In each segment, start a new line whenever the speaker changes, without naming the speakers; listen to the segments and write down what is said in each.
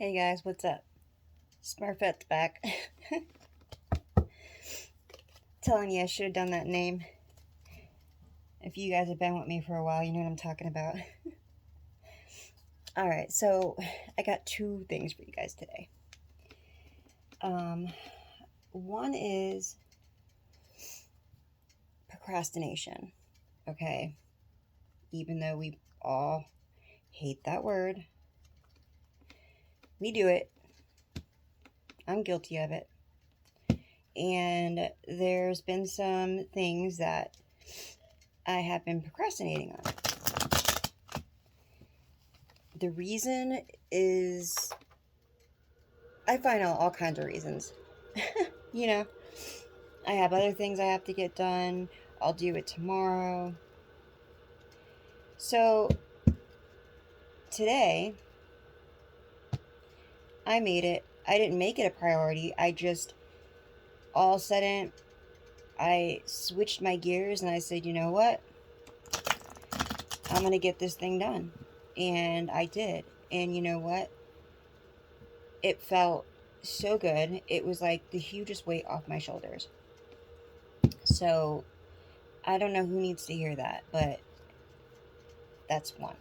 Hey guys, what's up? Smurfette's back. Telling you I should have done that name. If you guys have been with me for a while, you know what I'm talking about. Alright, so I got two things for you guys today. One is procrastination. Okay? Even though we all hate that word, we do it. I'm guilty of it. And there's been some things that I have been procrastinating on. The reason is I find out all kinds of reasons. You know, I have other things I have to get done. I'll do it tomorrow. So today, I made it. I didn't make it a priority. I just, all of a sudden, I switched my gears and I said, you know what? I'm going to get this thing done. And I did. And you know what? It felt so good. It was like the hugest weight off my shoulders. So I don't know who needs to hear that, but that's one.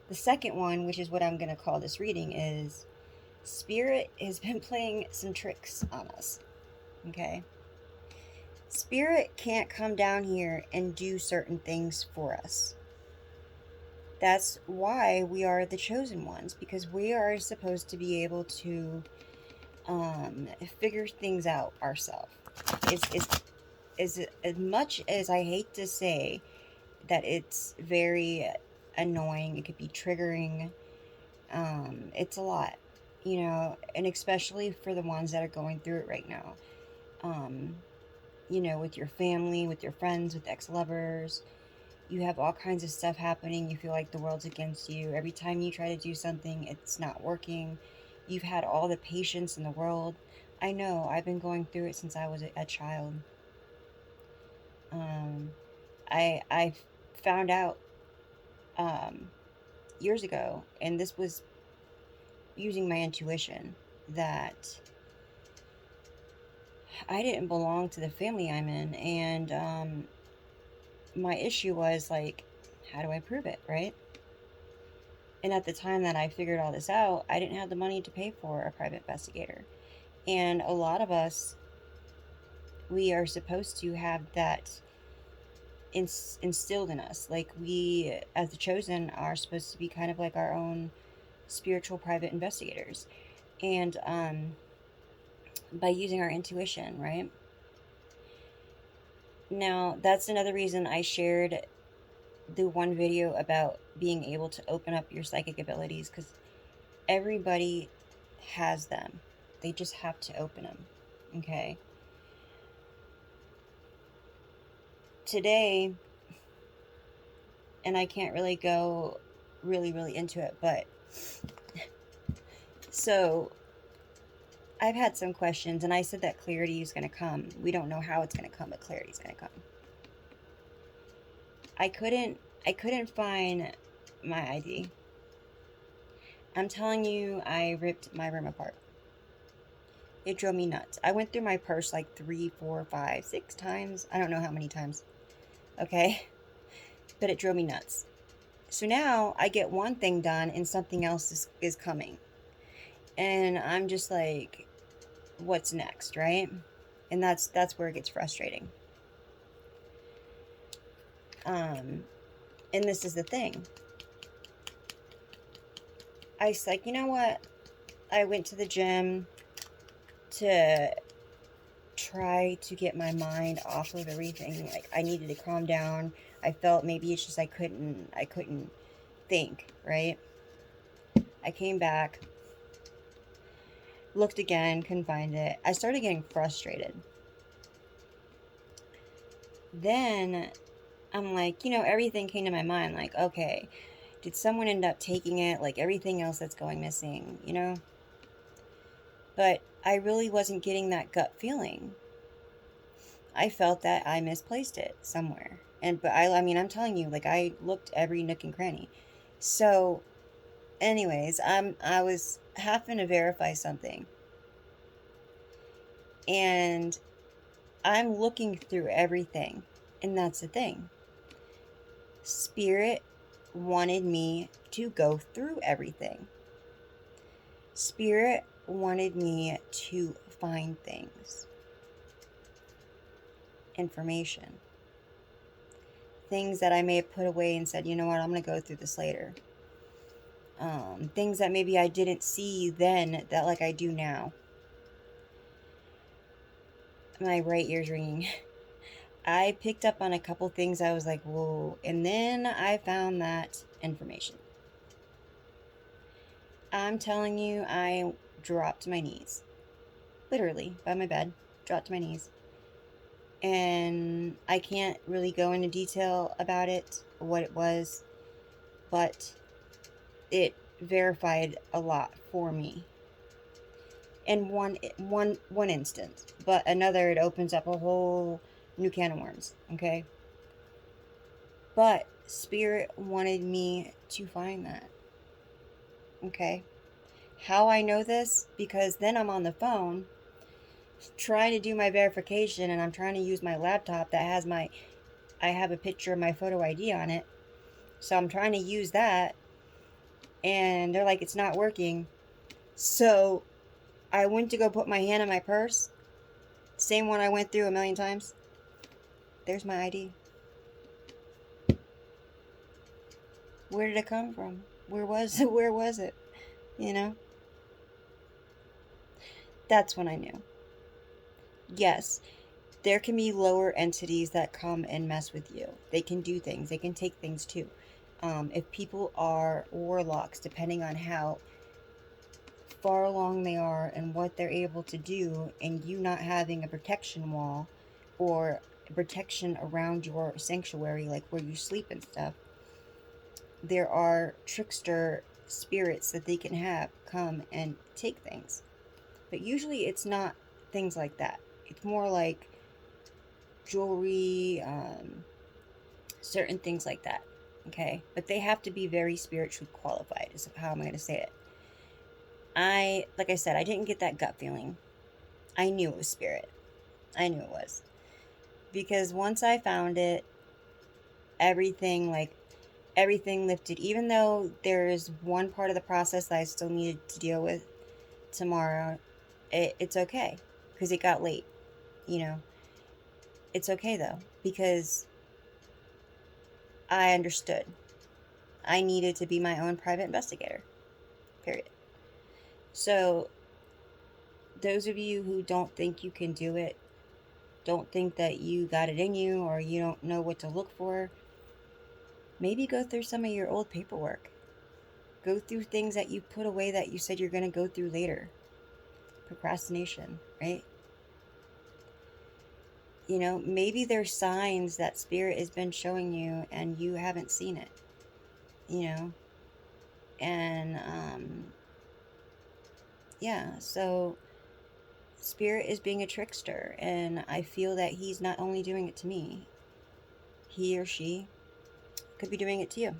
The second one, which is what I'm going to call this reading, is Spirit has been playing some tricks on us. Okay? Spirit can't come down here and do certain things for us. That's why we are the chosen ones, because we are supposed to be able to figure things out ourselves. As much as I hate to say that it's very annoying, it could be triggering, it's a lot, and especially for the ones that are going through it right now. With your family, with your friends, with ex-lovers, you have all kinds of stuff happening. You feel like the world's against you. Every time you try to do something, it's not working. You've had all the patience in the world. I know, I've been going through it since I was a child. I found out years ago, and this was using my intuition, that I didn't belong to the family I'm in, and my issue was like, how do I prove it, right? And at the time that I figured all this out, I didn't have the money to pay for a private investigator. And a lot of us, we are supposed to have that instilled in us. Like, we, as the chosen, are supposed to be kind of like our own spiritual private investigators. And by using our intuition, right? Now, that's another reason I shared the one video about being able to open up your psychic abilities, because everybody has them. They just have to open them. Okay? Today, and I can't really go really into it, but so I've had some questions, and I said that clarity is going to come. We don't know how it's going to come, but clarity is going to come. I couldn't find my ID. I'm telling you, I ripped my room apart. It drove me nuts. I went through my purse like 3, 4, 5, 6 times. I don't know how many times. Okay? But it drove me nuts. So now I get one thing done and something else is coming. And I'm just like, what's next, right? And that's where it gets frustrating. And this is the thing. I was like, you know what? I went to the gym to try to get my mind off of everything. Like, I needed to calm down. I felt maybe it's just I couldn't think, right? I came back, looked again, couldn't find it. I started getting frustrated. Then I'm like, everything came to my mind, like, okay, did someone end up taking it? Like, everything else that's going missing, But I really wasn't getting that gut feeling. I felt that I misplaced it somewhere. But I mean, I'm telling you, like, I looked every nook and cranny. So Anyways, I was having to verify something, and I'm looking through everything, and that's the thing. Spirit wanted me to go through everything. Spirit wanted me to find things, information, things that I may have put away and said, you know what, I'm going to go through this later. Things that maybe I didn't see then that like I do now. My right ear's ringing. I picked up on a couple things. I was like, whoa. And then I found that information. I'm telling you, I dropped to my knees. Literally, by my bed. Dropped to my knees. And I can't really go into detail about it, or what it was, but it verified a lot for me in one instance. But another, it opens up a whole new can of worms. Okay. But Spirit wanted me to find that. Okay. How I know this? Because then I'm on the phone trying to do my verification, and I'm trying to use my laptop that has I have a picture of my photo ID on it. So I'm trying to use that, and they're like, it's not working. So I went to go put my hand in my purse. Same one I went through a million times. There's my ID. Where did it come from? Where was it? Where was it? You know? That's when I knew. Yes, there can be lower entities that come and mess with you. They can do things. They can take things too. If people are warlocks, depending on how far along they are and what they're able to do, and you not having a protection wall or protection around your sanctuary, like where you sleep and stuff, there are trickster spirits that they can have come and take things. But usually it's not things like that. It's more like jewelry, certain things like that. Okay? But they have to be very spiritually qualified, is how I'm going to say it. Like I said, I didn't get that gut feeling. I knew it was spirit. I knew it was. Because once I found it, everything lifted. Even though there's one part of the process that I still needed to deal with tomorrow, it's okay. Because it got late, you know. It's okay though, because I understood. I needed to be my own private investigator. Period. So, those of you who don't think you can do it, don't think that you got it in you, or you don't know what to look for, maybe go through some of your old paperwork. Go through things that you put away that you said you're going to go through later. Procrastination, right? You know, maybe there's signs that spirit has been showing you and you haven't seen it. You know? And, yeah, so spirit is being a trickster, and I feel that he's not only doing it to me, he or she could be doing it to you.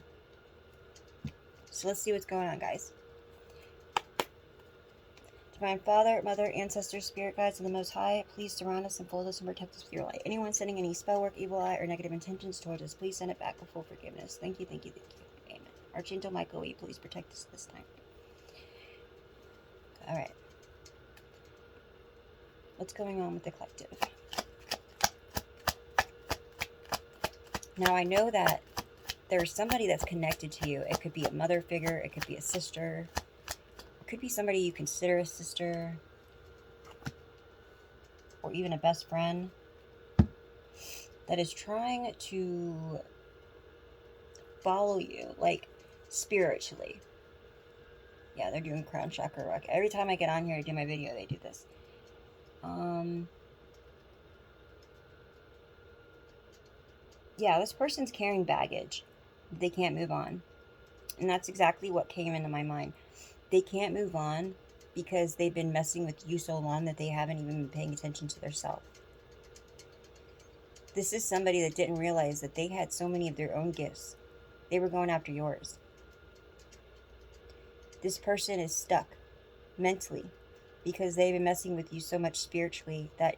So let's see what's going on, guys. Divine Father, Mother, Ancestors, Spirit Guides, and the Most High, please surround us and fold us and protect us with your light. Anyone sending any spell work, evil eye, or negative intentions towards us, please send it back with full forgiveness. Thank you, thank you, thank you. Amen. Archangel Michael, will you please protect us this time? Alright. What's going on with the collective? Now, I know that there's somebody that's connected to you. It could be a mother figure. It could be a sister. It could be somebody you consider a sister. Or even a best friend. That is trying to follow you, like, spiritually. Yeah, they're doing crown chakra work. Every time I get on here to do my video, they do this. Yeah, this person's carrying baggage. They can't move on. And that's exactly what came into my mind. They can't move on because they've been messing with you so long that they haven't even been paying attention to their self. This is somebody that didn't realize that they had so many of their own gifts. They were going after yours. This person is stuck mentally because they've been messing with you so much spiritually that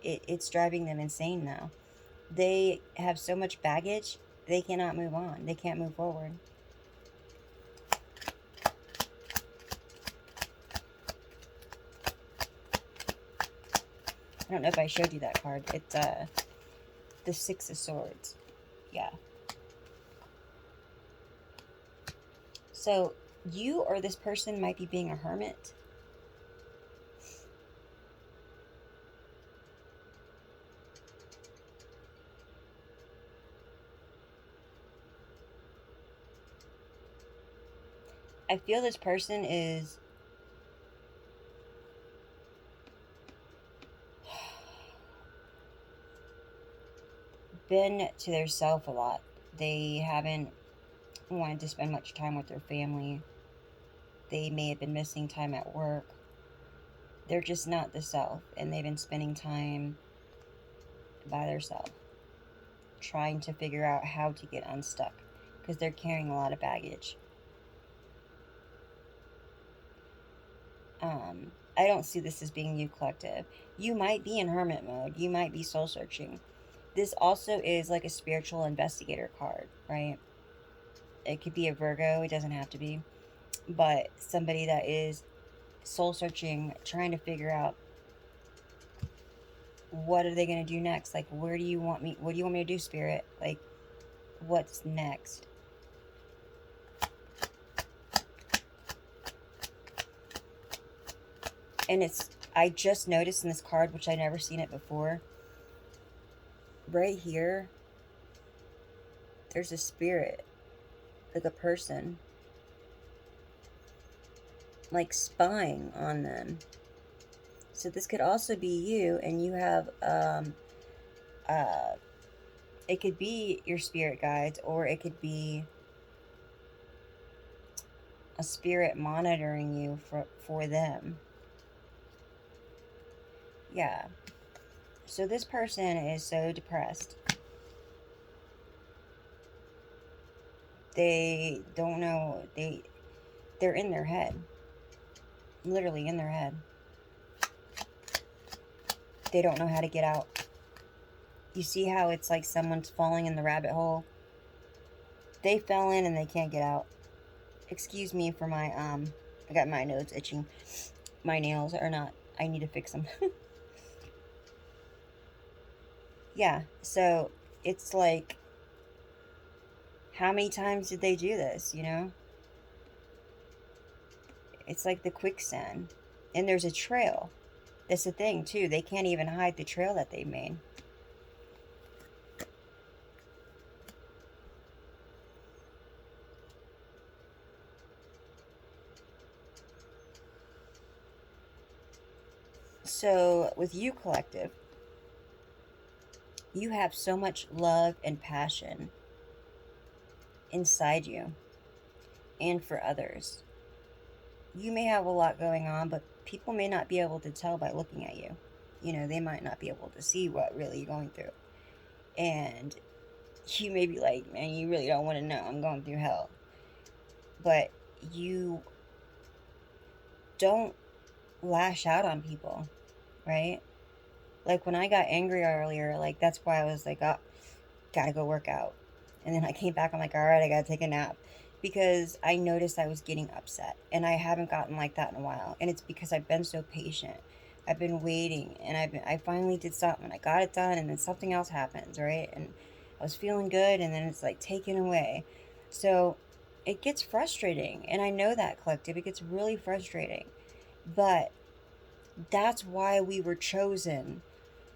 it's driving them insane now. They have so much baggage, they cannot move on. They can't move forward. I don't know if I showed you that card. It's the Six of Swords. Yeah. So you or this person might be being a hermit. I feel this person is been to their self a lot. They haven't wanted to spend much time with their family. They may have been missing time at work. They're just not the self, and they've been spending time by themselves, trying to figure out how to get unstuck because they're carrying a lot of baggage. I don't see this as being you, collective. You might be in hermit mode. You might be soul searching. This also is like a spiritual investigator card, right? It could be a Virgo. It doesn't have to be. But somebody that is soul searching, trying to figure out what are they going to do next? Like, where do you want me? What do you want me to do, Spirit? Like, what's next? And I just noticed in this card, which I never seen it before, right here, there's a spirit, like a person, like spying on them. So this could also be you, and you have, it could be your spirit guides, or it could be a spirit monitoring you for them. Yeah. So this person is so depressed. They don't know, they're in their head. Literally in their head. They don't know how to get out. You see how it's like someone's falling in the rabbit hole? They fell in and they can't get out. Excuse me for my, I got my nose itching. My nails are not, I need to fix them. Yeah, so it's like, how many times did they do this, you know? It's like the quicksand. And there's a trail. That's the thing, too. They can't even hide the trail that they made. So, with you, collective, you have so much love and passion inside you and for others. You may have a lot going on, but people may not be able to tell by looking at you. You know, they might not be able to see what really you're going through. And you may be like, man, you really don't want to know. I'm going through hell. But you don't lash out on people, right? Like when I got angry earlier, like that's why I was like, oh, gotta go work out. And then I came back, I'm like, all right, I gotta take a nap. Because I noticed I was getting upset. And I haven't gotten like that in a while. And it's because I've been so patient. I've been waiting. And I finally did something. I got it done. And then something else happens, right? And I was feeling good. And then it's like taken away. So it gets frustrating. And I know that, collective. It gets really frustrating. But that's why we were chosen.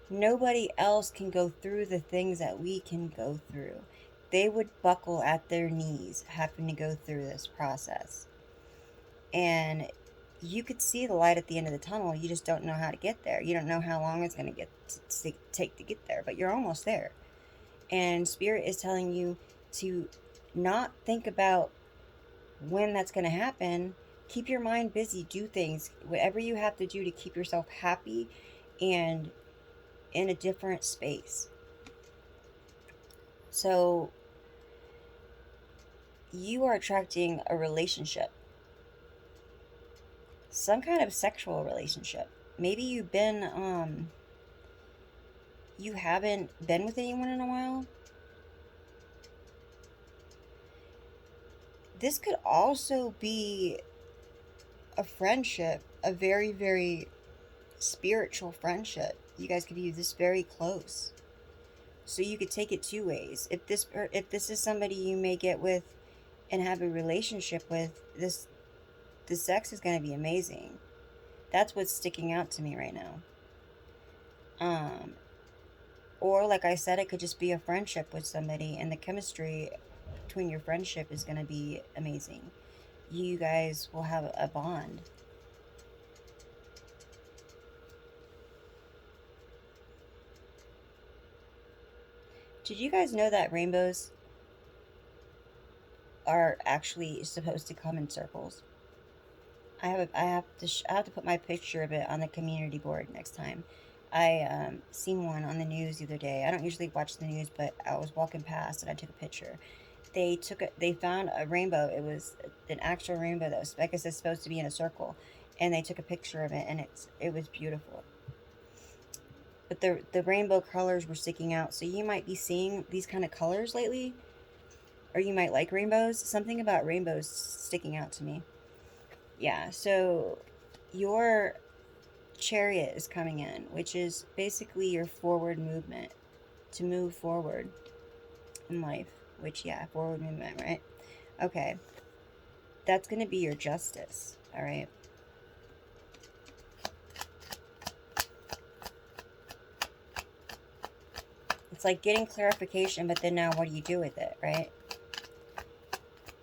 Nobody else can go through the things that we can go through. They would buckle at their knees having to go through this process. And you could see the light at the end of the tunnel. You just don't know how to get there. You don't know how long it's going to take to get there, but you're almost there. And Spirit is telling you to not think about when that's going to happen. Keep your mind busy. Do things. Whatever you have to do to keep yourself happy and in a different space. So you are attracting a relationship. some kind of sexual relationship. Maybe you haven't been with anyone in a while. This could also be a friendship, a very, very spiritual friendship. You guys could be this very close. So you could take it two ways. If this is somebody you may get with and have a relationship with, the sex is going to be amazing. That's what's sticking out to me right now. Um, or like I said, it could just be a friendship with somebody, and the chemistry between your friendship is going to be amazing. You guys will have a bond. Did you guys know that rainbows are actually supposed to come in circles? I have to put my picture of it on the community board next time. I seen one on the news the other day. I don't usually watch the news, but I was walking past and I took a picture. They found a rainbow. It was an actual rainbow that was, like I said, supposed to be in a circle, and they took a picture of it, and it was beautiful. But the rainbow colors were sticking out, so you might be seeing these kind of colors lately, or you might like rainbows. Something about rainbows sticking out to me. Yeah, so your chariot is coming in, which is basically your forward movement, to move forward in life. Which, yeah, forward movement, right? Okay, that's going to be your justice, all right? It's like getting clarification, but then now what do you do with it, right?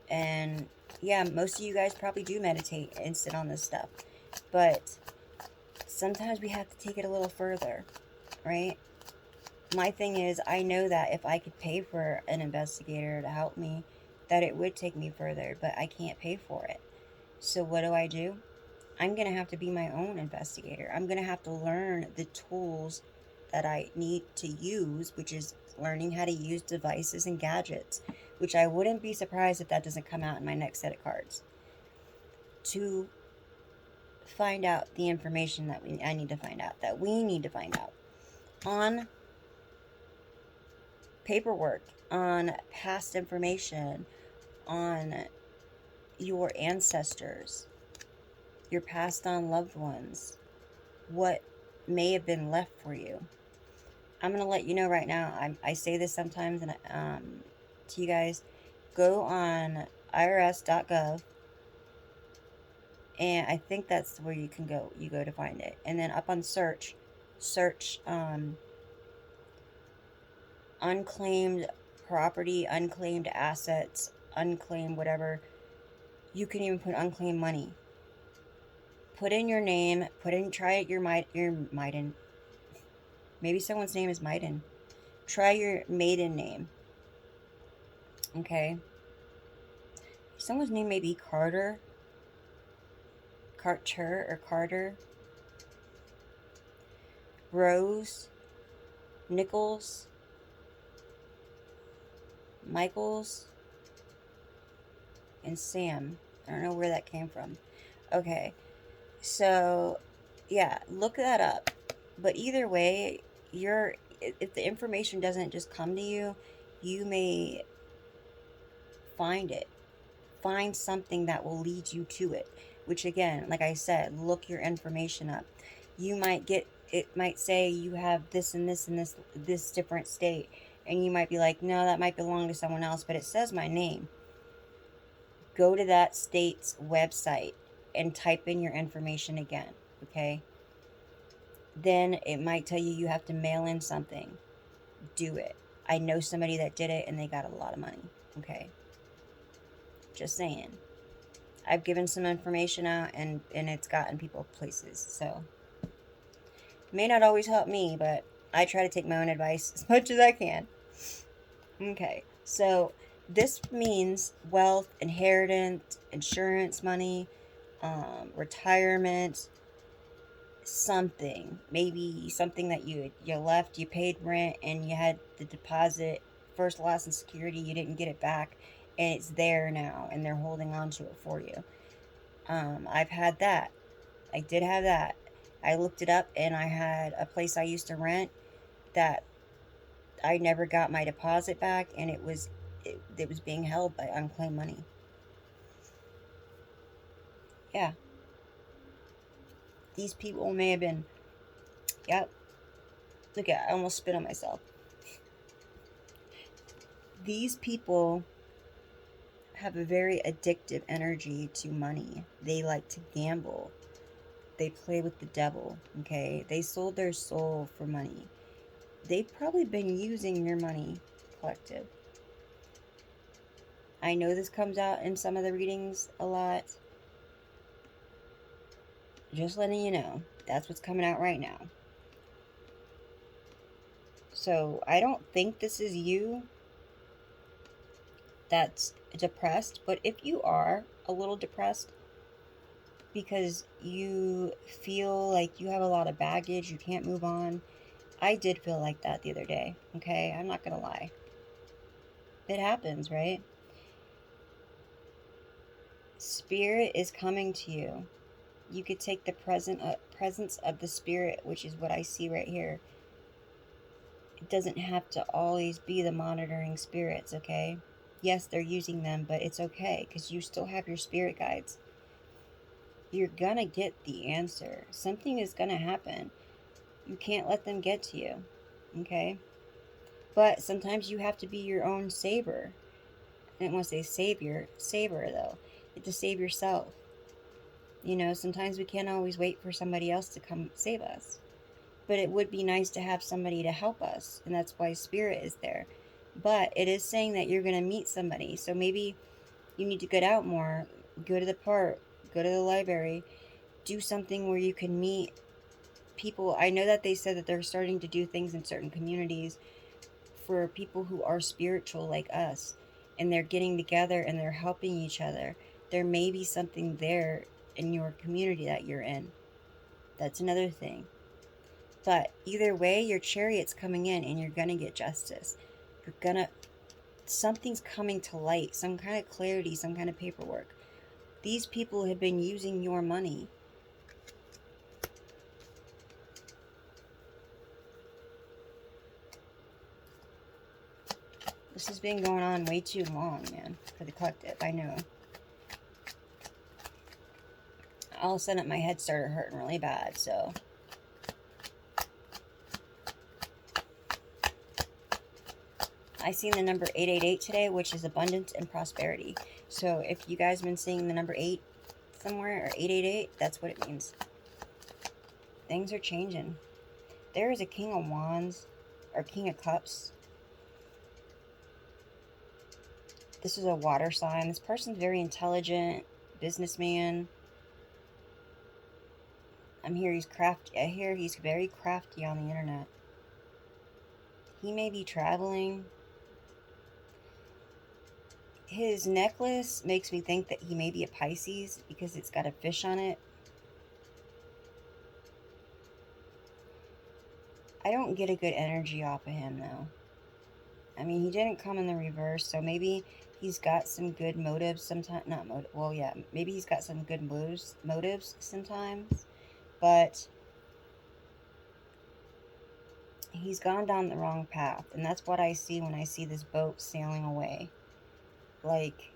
And yeah, most of you guys probably do meditate and sit on this stuff, but sometimes we have to take it a little further, right? My thing is, I know that if I could pay for an investigator to help me, that it would take me further, but I can't pay for it. So what do? I'm going to have to be my own investigator. I'm going to have to learn the tools that I need to use, which is learning how to use devices and gadgets, which I wouldn't be surprised if that doesn't come out in my next set of cards, to find out the information that I need to find out, that we need to find out on paperwork, on past information, on your ancestors, your passed on loved ones, what may have been left for you. I'm going to let you know right now, I say this sometimes and to you guys, go on irs.gov, and I think that's where you can go. You go to find it. And then up on search unclaimed property, unclaimed assets, unclaimed whatever. You can even put unclaimed money. Put in your name, try it your maiden. Maybe someone's name is Maiden. Try your maiden name. Okay. Someone's name may be Carter. Carter or Carter. Rose. Nichols. Michaels. And Sam. I don't know where that came from. Okay. So, yeah, look that up. But either way, if the information doesn't just come to you, you may find it. Find something that will lead you to it. Which again, like I said, look your information up. You might get, it might say you have this and this and this different state. And you might be like, no, that might belong to someone else, but it says my name. Go to that state's website and type in your information again, okay? Then it might tell you have to mail in something. Do it. I know somebody that did it and they got a lot of money, okay? Just saying. I've given some information out and it's gotten people places, so. It may not always help me, but I try to take my own advice as much as I can. Okay, so this means wealth, inheritance, insurance money, retirement, something. Maybe something that you left, you paid rent and you had the deposit, first loss in security, you didn't get it back, and it's there now and they're holding on to it for you. I've had that. I did have that. I looked it up, and I had a place I used to rent that I never got my deposit back, and it was being held by unclaimed money. Yeah, these people may have been. Yep. Look at, I almost spit on myself. These people have a very addictive energy to money. They like to gamble. They play with the devil, okay? They sold their soul for money. They've probably been using your money, collective. I know this comes out in some of the readings a lot. Just letting you know. That's what's coming out right now. So I don't think this is you that's depressed, but if you are a little depressed because you feel like you have a lot of baggage, you can't move on. I did feel like that the other day, okay? I'm not gonna lie. It happens, right? Spirit is coming to you. You could take the presence of the spirit, which is what I see right here. It doesn't have to always be the monitoring spirits, okay? Yes, they're using them, but it's okay because you still have your spirit guides. You're gonna get the answer. Something is gonna happen. You can't let them get to you, okay? But sometimes you have to be your own saver. I didn't want to say savior, saver though. You have to save yourself. You know, sometimes we can't always wait for somebody else to come save us. But it would be nice to have somebody to help us, and that's why spirit is there. But it is saying that you're going to meet somebody. So maybe you need to get out more, go to the park, go to the library, do something where you can meet people. I know that they said that they're starting to do things in certain communities for people who are spiritual like us, and they're getting together and they're helping each other. There may be something there in your community that you're in. That's another thing. But either way, your chariot's coming in and you're going to get justice. You're going to, something's coming to light, some kind of clarity, some kind of paperwork. These people have been using your money. This has been going on way too long, man, for the collective. I know. All of a sudden, my head started hurting really bad, so. I seen the number 888 today, which is abundance and prosperity. So if you guys have been seeing the number 8 somewhere, or 888, that's what it means. Things are changing. There is a King of Wands, or King of Cups. This is a water sign. This person's very intelligent, businessman. I hear he's very crafty on the internet. He may be traveling. His necklace makes me think that he may be a Pisces because it's got a fish on it. I don't get a good energy off of him, though. I mean, he didn't come in the reverse, so maybe he's got some good motives sometimes. Not motive. Well, yeah, maybe he's got some good motives sometimes, but he's gone down the wrong path, and that's what I see when I see this boat sailing away. Like,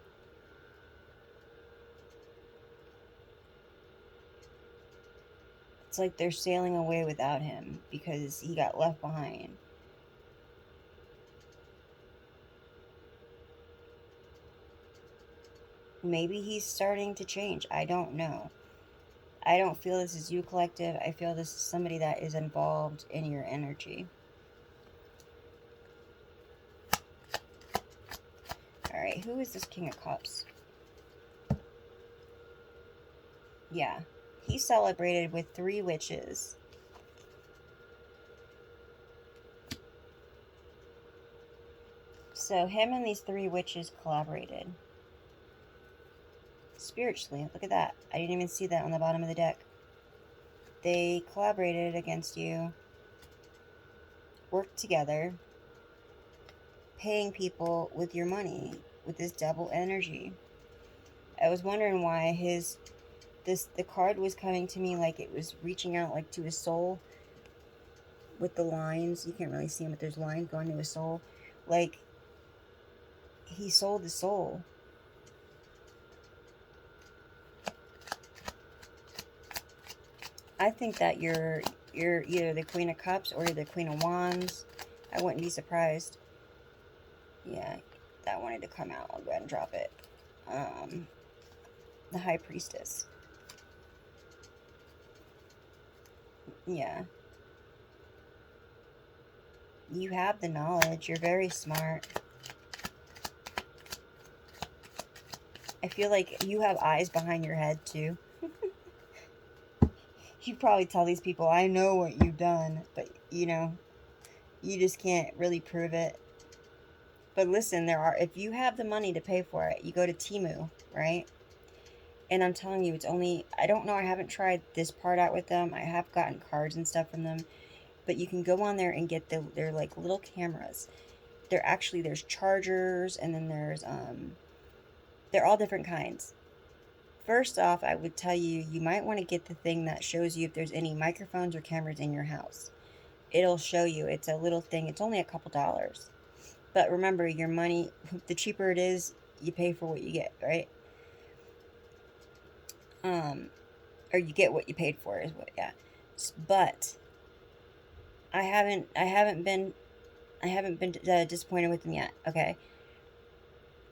it's like they're sailing away without him because he got left behind. Maybe he's starting to change. I don't know. I don't feel this is you, collective. I feel this is somebody that is involved in your energy. Alright, who is this King of Cups? Yeah, he celebrated with 3 witches. So him and these 3 witches collaborated. Spiritually, look at that. I didn't even see that on the bottom of the deck. They collaborated against you, worked together, paying people with your money, with this double energy. I was wondering why this the card was coming to me like it was reaching out like to his soul with the lines. You can't really see him, but there's lines going to his soul. Like, he sold his soul. I think that you're either the Queen of Cups or you're the Queen of Wands. I wouldn't be surprised. Yeah, that wanted to come out. I'll go ahead and drop it. The High Priestess. Yeah. You have the knowledge. You're very smart. I feel like you have eyes behind your head, too. You probably tell these people, I know what you've done, but, you know, you just can't really prove it. But listen, if you have the money to pay for it, you go to Temu, right? And I'm telling you, it's only, I don't know, I haven't tried this part out with them. I have gotten cards and stuff from them. But you can go on there and get they're like little cameras. There's chargers, and then they're all different kinds. First off, I would tell you, you might want to get the thing that shows you if there's any microphones or cameras in your house. It'll show you. It's a little thing. It's only a couple dollars. But remember, your money, the cheaper it is, you pay for what you get, right? Or you get what you paid for is what, yeah. But I haven't been disappointed with them yet. Okay,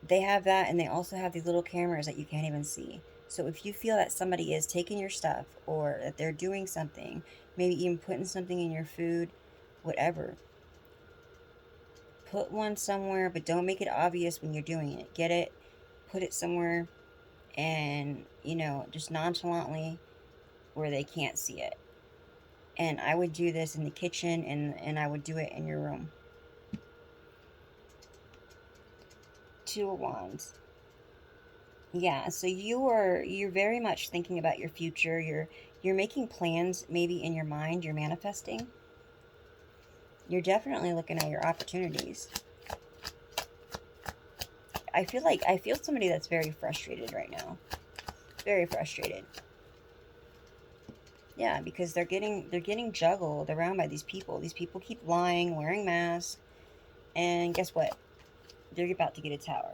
they have that, and they also have these little cameras that you can't even see. So if you feel that somebody is taking your stuff, or that they're doing something, maybe even putting something in your food, whatever, put one somewhere, but don't make it obvious when you're doing it. Get it, put it somewhere, and, you know, just nonchalantly where they can't see it. And I would do this in the kitchen, and I would do it in your room. Two of Wands. Yeah, so you're very much thinking about your future. You're making plans maybe in your mind, you're manifesting. You're definitely looking at your opportunities. I feel somebody that's very frustrated right now. Very frustrated. Yeah, because they're getting juggled around by these people. These people keep lying, wearing masks, and guess what? They're about to get a tower.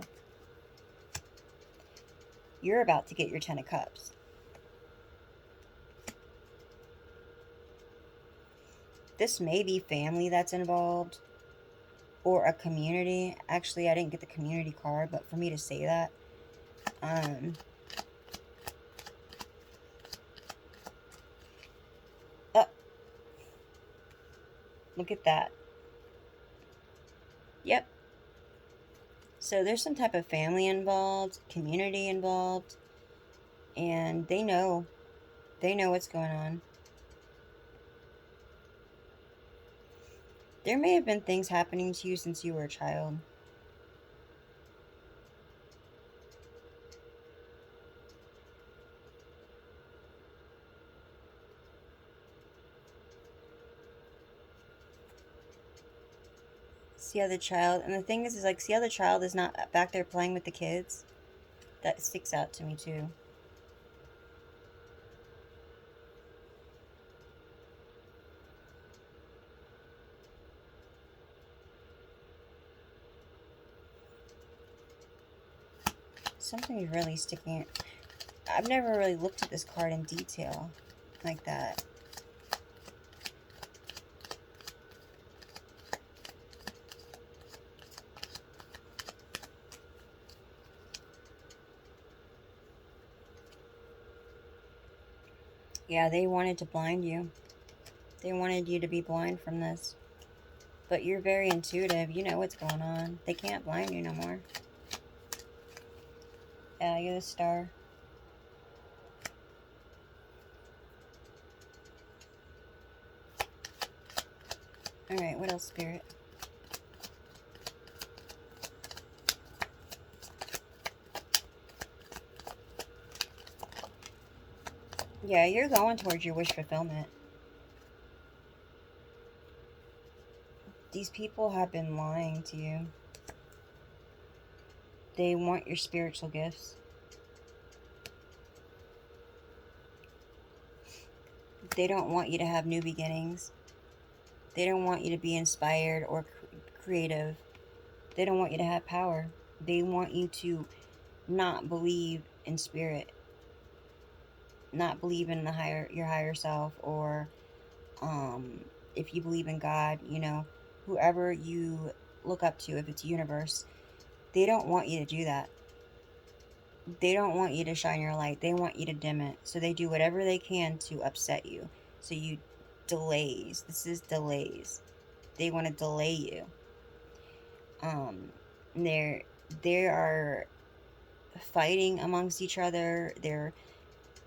You're about to get your 10 of Cups. This may be family that's involved, or a community. Actually, I didn't get the community card, but for me to say that, oh, look at that. Yep. So there's some type of family involved, community involved, and they know what's going on. There may have been things happening to you since you were a child. See how the child, and the thing is like, see how the child is not back there playing with the kids? That sticks out to me too. Something's really sticking. I've never really looked at this card in detail like that. Yeah, they wanted to blind you. They wanted you to be blind from this. But you're very intuitive. You know what's going on. They can't blind you no more. Yeah, you're the star. Alright, what else, Spirit? Yeah, you're going towards your wish fulfillment. These people have been lying to you. They want your spiritual gifts. They don't want you to have new beginnings. They don't want you to be inspired or creative. They don't want you to have power. They want you to not believe in spirit, not believe in your higher self, or if you believe in God, whoever you look up to, if it's universe, they don't want you to do that. They don't want you to shine your light. They want you to dim it. So they do whatever they can to upset you. So you delays. This is delays. They want to delay you. Um, they are fighting amongst each other. They're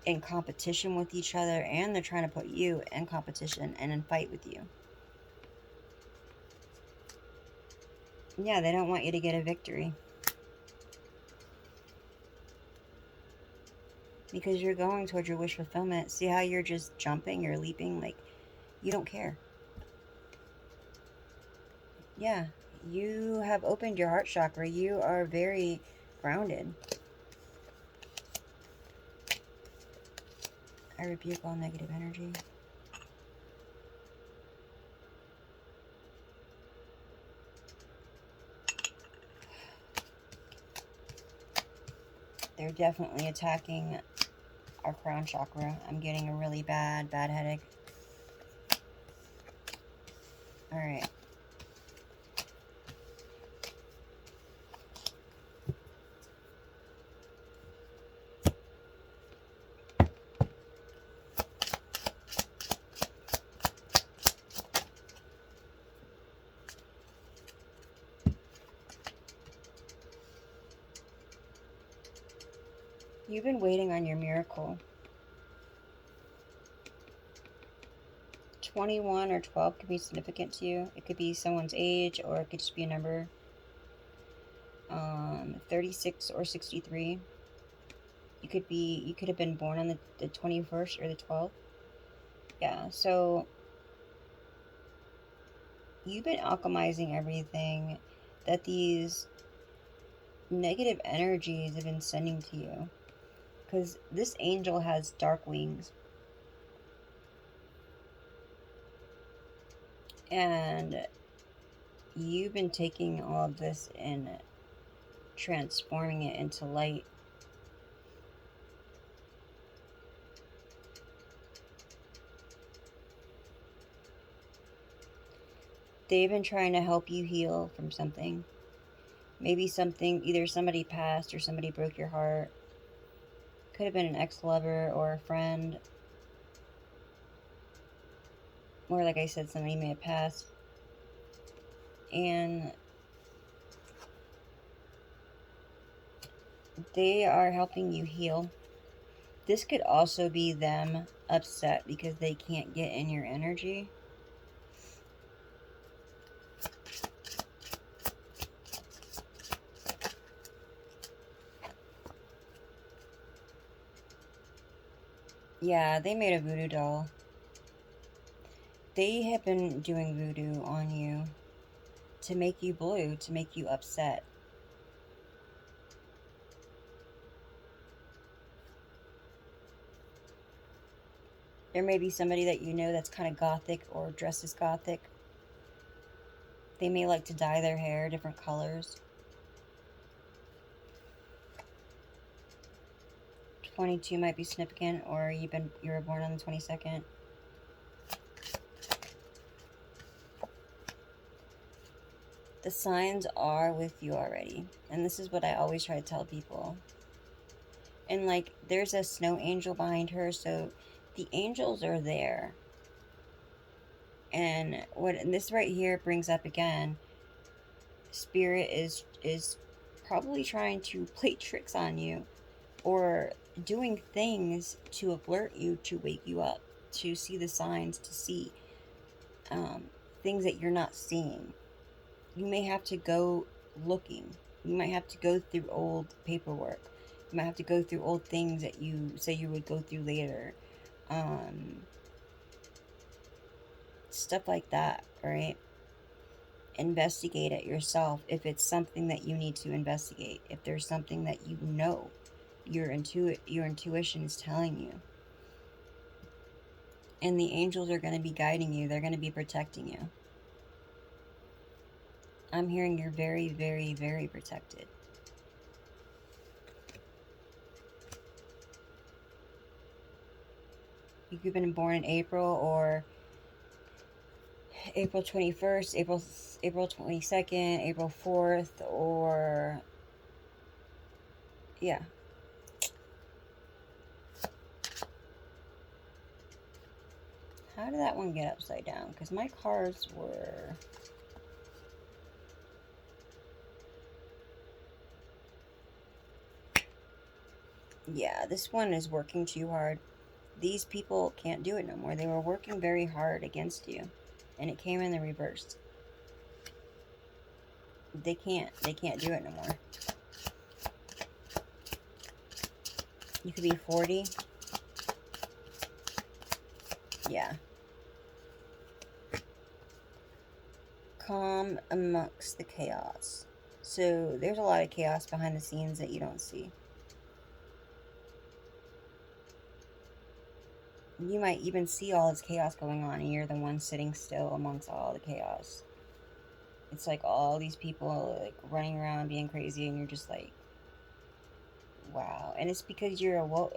in competition with each other, and they're trying to put you in competition and in fight with you. Yeah, they don't want you to get a victory. Because you're going towards your wish fulfillment. See how you're just jumping, you're leaping, like you don't care. Yeah, you have opened your heart chakra. You are very grounded. I rebuke all negative energy. They're definitely attacking our crown chakra. I'm getting a really bad headache. Alright. You've been waiting on your miracle. 21 or 12 could be significant to you. It could be someone's age, or it could just be a number. 36 or 63. You could have been born on the 21st or the 12th. Yeah, so you've been alchemizing everything that these negative energies have been sending to you. Because this angel has dark wings. And you've been taking all of this and transforming it into light. They've been trying to help you heal from something. Maybe something, either somebody passed or somebody broke your heart. Could have been an ex-lover or a friend. Or like I said, somebody may have passed. And they are helping you heal. This could also be them upset because they can't get in your energy. Yeah, they made a voodoo doll. They have been doing voodoo on you to make you blue, to make you upset. There may be somebody that you know that's kind of gothic or dresses gothic. They may like to dye their hair different colors. 22 might be significant, or you were born on the 22nd. The signs are with you already. And this is what I always try to tell people. And like, there's a snow angel behind her, so the angels are there. And this right here brings up again, spirit is probably trying to play tricks on you, or doing things to alert you, to wake you up, to see the signs, to see things that you're not seeing. You may have to go looking. You might have to go through old paperwork. You might have to go through old things that you say you would go through later. Stuff like that, right? Investigate it yourself if it's something that you need to investigate. If there's something that you know, your intuition is telling you. And the angels are going to be guiding you. They're going to be protecting you. I'm hearing you're very, very, very protected. You could have been born in April or April 21st, April 22nd, April 4th, or yeah. How did that one get upside down? Because my cards were... Yeah, this one is working too hard. These people can't do it no more. They were working very hard against you. And it came in the reverse. They can't do it no more. You could be 40. Yeah. Calm amongst the chaos. So there's a lot of chaos behind the scenes that you don't see. You might even see all this chaos going on and you're the one sitting still amongst all the chaos. It's like all these people like running around being crazy and you're just like, wow. And it's because you're woke,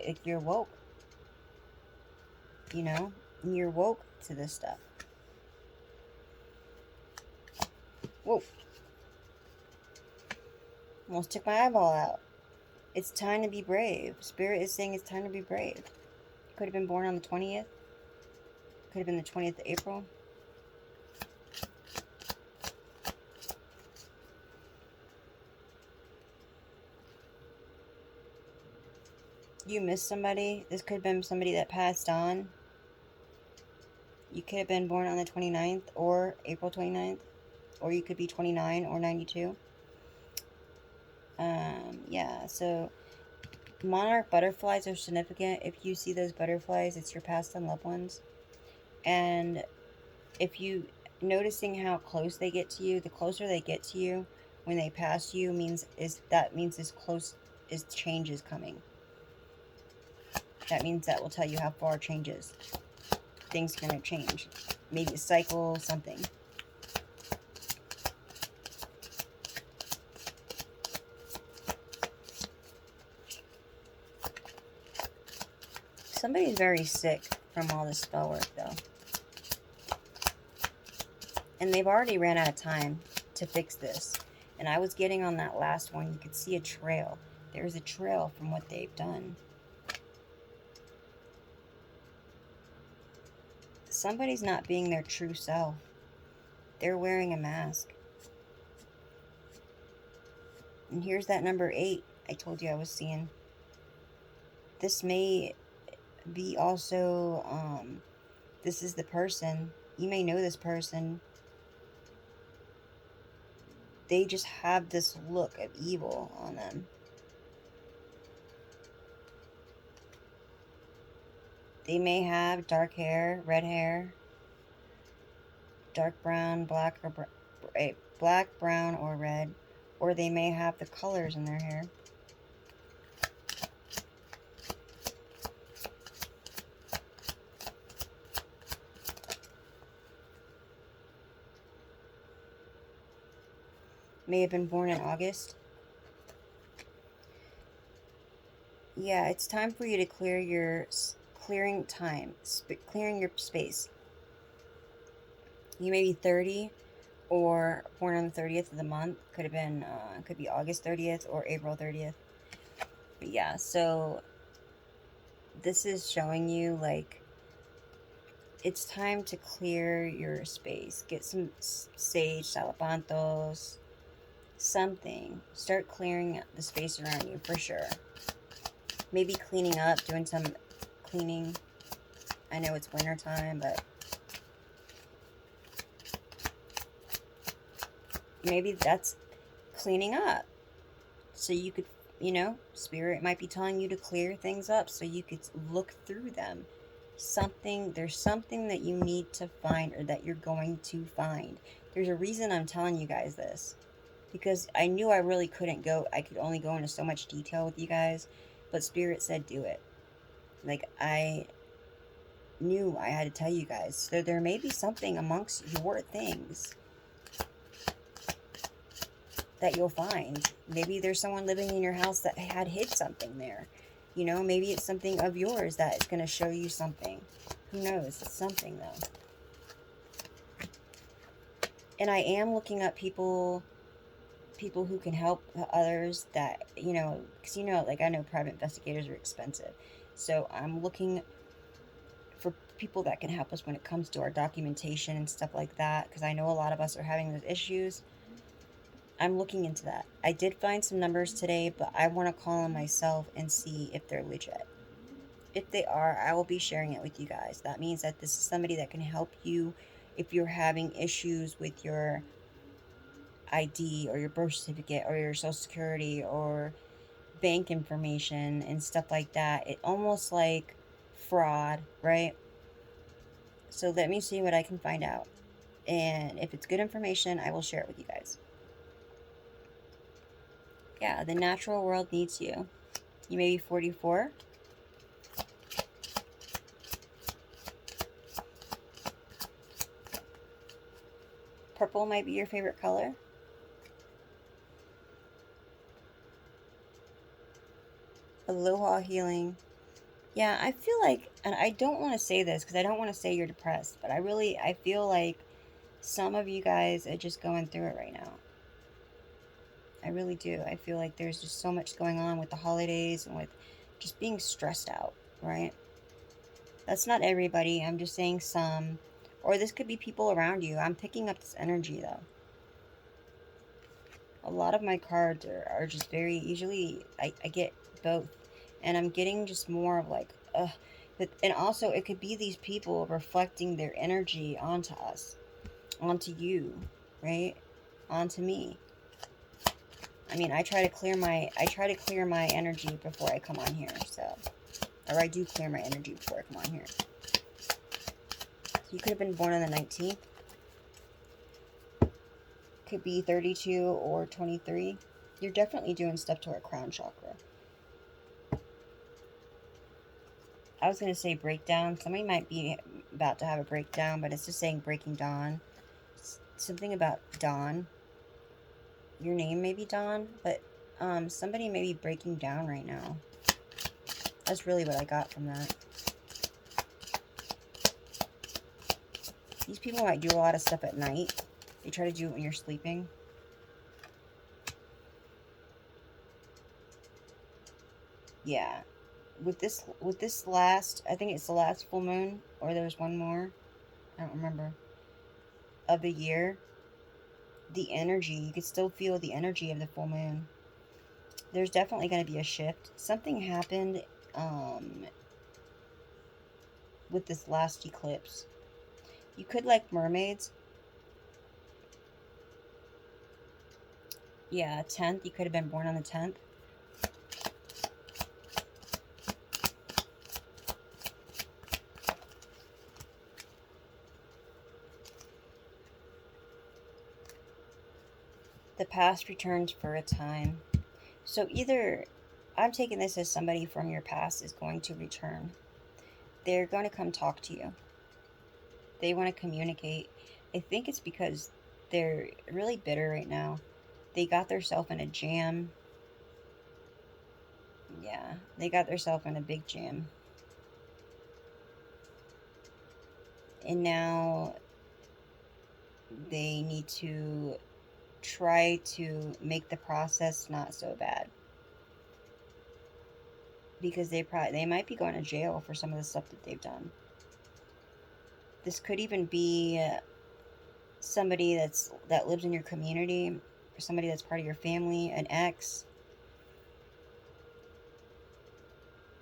you know? And you're woke to this stuff. Whoa. Almost took my eyeball out. It's time to be brave. Spirit is saying it's time to be brave. Could have been born on the 20th. Could have been the 20th of April. You missed somebody. This could have been somebody that passed on. You could have been born on the 29th or April 29th. Or you could be 29 or 92. Yeah, so monarch butterflies are significant. If you see those butterflies, it's your past and loved ones. And if you noticing how close they get to you, the closer they get to you when they pass you means this close is change is coming. That means that will tell you how far change is. Things are going to change. Maybe a cycle, something. Somebody's very sick from all this spell work, though. And they've already ran out of time to fix this. And I was getting on that last one. You could see a trail. There's a trail from what they've done. Somebody's not being their true self. They're wearing a mask. And here's that number 8 I told you I was seeing. This may be also, this is the person. You may know this person. They just have this look of evil on them. They may have dark hair, red hair, dark brown, black, brown, or red. Or they may have the colors in their hair. May have been born in August. Yeah, it's time for you to clear your clearing your space. You may be 30 or born on the 30th of the month. Could have been could be August 30th or April 30th. But yeah, so this is showing you like it's time to clear your space. Get some sage, salapantos, something. Start clearing the space around you for sure. Maybe cleaning up, doing some cleaning. I know it's winter time, but maybe that's cleaning up. So you could, you know, Spirit might be telling you to clear things up so you could look through them. There's something that you need to find or that you're going to find. There's a reason I'm telling you guys this. Because I knew I really couldn't go. I could only go into so much detail with you guys. But Spirit said do it. Like, knew I had to tell you guys. So there may be something amongst your things that you'll find. Maybe there's someone living in your house that had hid something there. You know, maybe it's something of yours that is going to show you something. Who knows? It's something, though. And I am looking up people who can help others that, you know, because, you know, like, I know private investigators are expensive. So I'm looking for people that can help us when it comes to our documentation and stuff like that, because I know a lot of us are having those issues. I'm looking into that. I did find some numbers today, but I want to call them myself and see if they're legit. If they are, I will be sharing it with you guys. That means that this is somebody that can help you if you're having issues with your ID or your birth certificate or your social security or bank information and stuff like that. It almost like fraud, right? So let me see what I can find out. And if it's good information, I will share it with you guys. Yeah, the natural world needs you. You may be 44. Purple might be your favorite color. Aloha healing. Yeah, I feel like, and I don't want to say this because I don't want to say you're depressed, but I feel like some of you guys are just going through it right now. I really do. I feel like there's just so much going on with the holidays and with just being stressed out, right? That's not everybody. I'm just saying some. Or this could be people around you. I'm picking up this energy, though. A lot of my cards are just very, usually I get both. And I'm getting just more of like, but, and also it could be these people reflecting their energy onto us, onto you, right? Onto me. I mean, I try to clear my energy before I come on here, so, or I do clear my energy before I come on here. So you could have been born on the 19th. Could be 32 or 23. You're definitely doing stuff to our crown chakra. I was going to say breakdown. Somebody might be about to have a breakdown, but it's just saying breaking dawn. Something about dawn. Your name may be Dawn, but somebody may be breaking down right now. That's really what I got from that. These people might do a lot of stuff at night. They try to do it when you're sleeping. Yeah. With this last, I think it's the last full moon, or there's one more. I don't remember. Of the year. The energy, you could still feel the energy of the full moon. There's definitely going to be a shift. Something happened with this last eclipse. You could like mermaids. Yeah, 10th. You could have been born on the 10th. The past returns for a time. So either, I'm taking this as somebody from your past is going to return. They're going to come talk to you. They want to communicate. I think it's because they're really bitter right now. They got themselves in a jam. Yeah, they got themselves in a big jam. And now they need to try to make the process not so bad. Because they might be going to jail for some of the stuff that they've done. This could even be somebody that lives in your community, or somebody that's part of your family, an ex.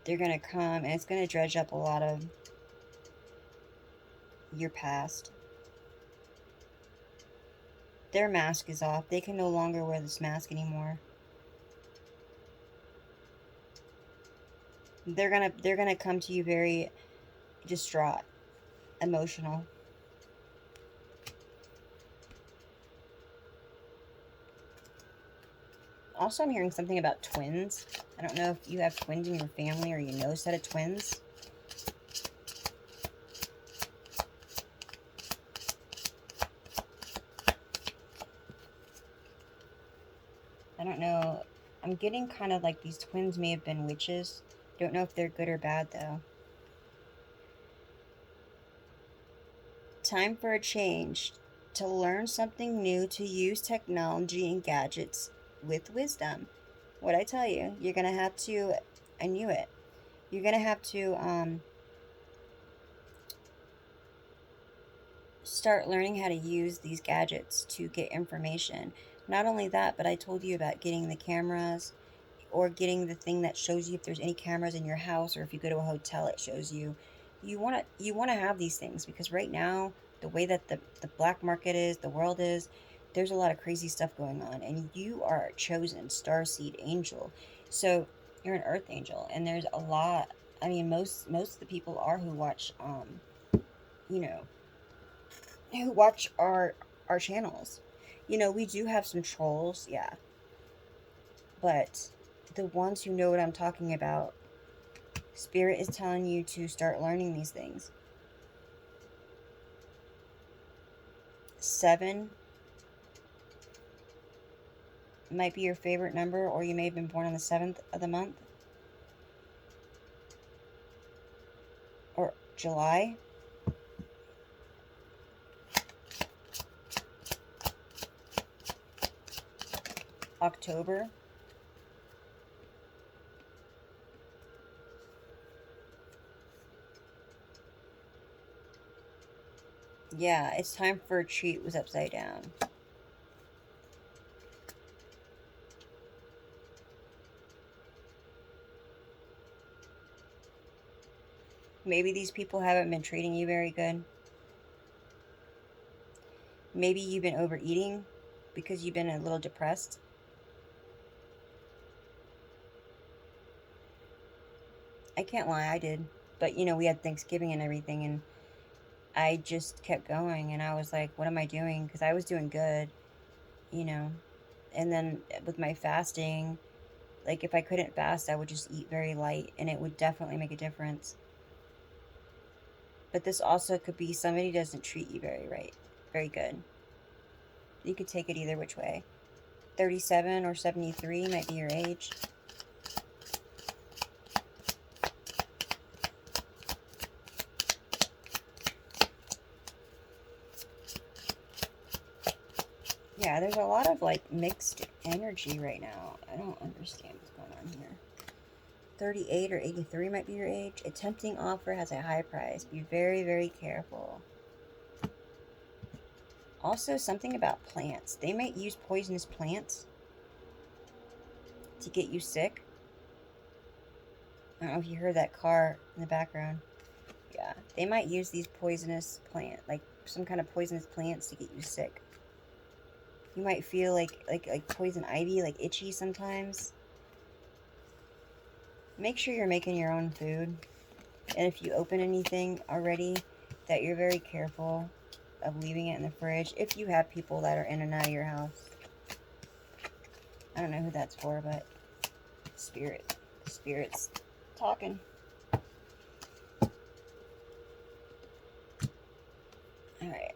They're going to come, and it's going to dredge up a lot of your past. Their mask is off. They can no longer wear this mask anymore. They're gonna come to you very distraught, emotional. Also, I'm hearing something about twins. I don't know if you have twins in your family or you know a set of twins. don't know. I'm getting kind of like these twins may have been witches. Don't know if they're good or bad, though. Time for a change. To learn something new, to use technology and gadgets with wisdom. What I tell you, you're going to have to, I knew it. You're going to have to start learning how to use these gadgets to get information. Not only that, but I told you about getting the cameras or getting the thing that shows you if there's any cameras in your house, or if you go to a hotel it shows you. You want to have these things, because right now the way that the black market is, the world is, there's a lot of crazy stuff going on, and you are a chosen starseed angel. So you're an earth angel, and there's a lot. I mean, most of the people are who watch you know who watch our channels. We do have some trolls, yeah, but the ones who know what I'm talking about, Spirit is telling you to start learning these things. 7 might be your favorite number, or you may have been born on the 7th of the month, or July. October. Yeah, it's time for a treat was upside down. Maybe these people haven't been treating you very good. Maybe you've been overeating because you've been a little depressed. I can't lie, I did. But we had Thanksgiving and everything, and I just kept going, and I was like, what am I doing? Because I was doing good, you know. And then with my fasting, like if I couldn't fast, I would just eat very light, and it would definitely make a difference. But this also could be somebody doesn't treat you very good. You could take it either which way. 37 or 73 might be your age. Yeah, there's a lot of like mixed energy right now. I don't understand what's going on here. 38 or 83 might be your age. A tempting offer has a high price. Be very, very careful. Also, something about plants. They might use poisonous plants to get you sick. I don't know if you heard that car in the background. Yeah, they might use these poisonous like some kind of poisonous plants to get you sick. You might feel like poison ivy, like itchy sometimes. Make sure you're making your own food. And if you open anything already, that you're very careful of leaving it in the fridge. If you have people that are in and out of your house. I don't know who that's for, but Spirit's talking. Alright.